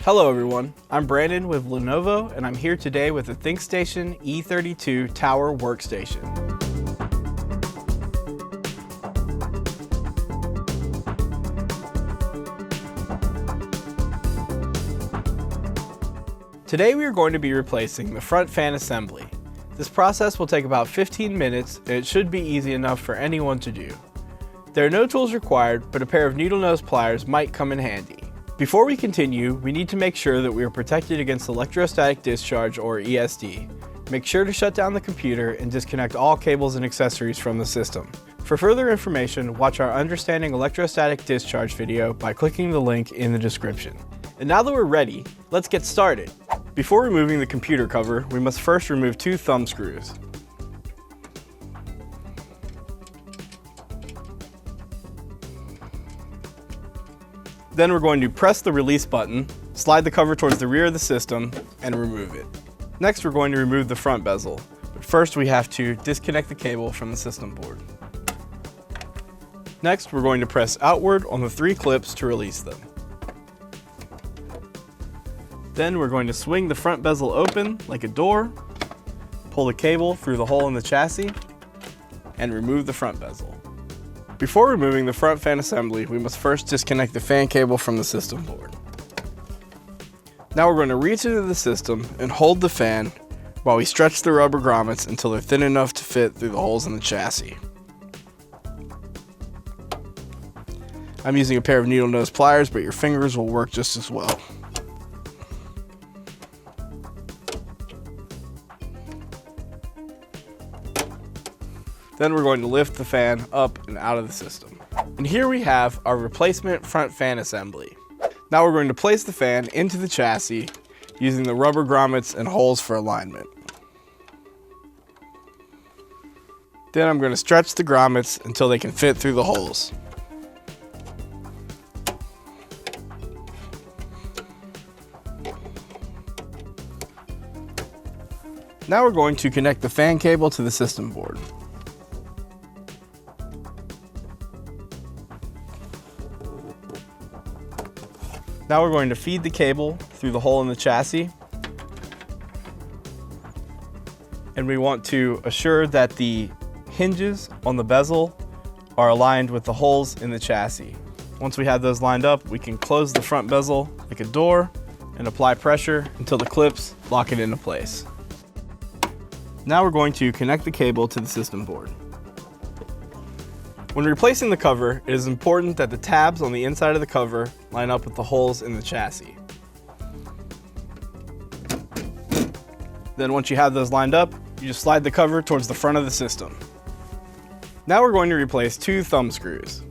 Hello everyone, I'm Brandon with Lenovo and I'm here today with the ThinkStation E32 Tower Workstation. Today we are going to be replacing the front fan assembly. This process will take about 15 minutes and it should be easy enough for anyone to do. There are no tools required, but a pair of needle nose pliers might come in handy. Before we continue, we need to make sure that we are protected against electrostatic discharge or ESD. Make sure to shut down the computer and disconnect all cables and accessories from the system. For further information, watch our Understanding Electrostatic Discharge video by clicking the link in the description. And now that we're ready, let's get started. Before removing the computer cover, we must first remove 2 thumb screws. Then we're going to press the release button, slide the cover towards the rear of the system, and remove it. Next we're going to remove the front bezel, but first we have to disconnect the cable from the system board. Next we're going to press outward on the 3 clips to release them. Then we're going to swing the front bezel open like a door, pull the cable through the hole in the chassis, and remove the front bezel. Before removing the front fan assembly, we must first disconnect the fan cable from the system board. Now we're going to reach into the system and hold the fan while we stretch the rubber grommets until they're thin enough to fit through the holes in the chassis. I'm using a pair of needle nose pliers, but your fingers will work just as well. Then we're going to lift the fan up and out of the system. And here we have our replacement front fan assembly. Now we're going to place the fan into the chassis using the rubber grommets and holes for alignment. Then I'm going to stretch the grommets until they can fit through the holes. Now we're going to connect the fan cable to the system board. Now we're going to feed the cable through the hole in the chassis. And we want to assure that the hinges on the bezel are aligned with the holes in the chassis. Once we have those lined up, we can close the front bezel like a door and apply pressure until the clips lock it into place. Now we're going to connect the cable to the system board. When replacing the cover, it is important that the tabs on the inside of the cover line up with the holes in the chassis. Then once you have those lined up, you just slide the cover towards the front of the system. Now we're going to replace 2 thumb screws.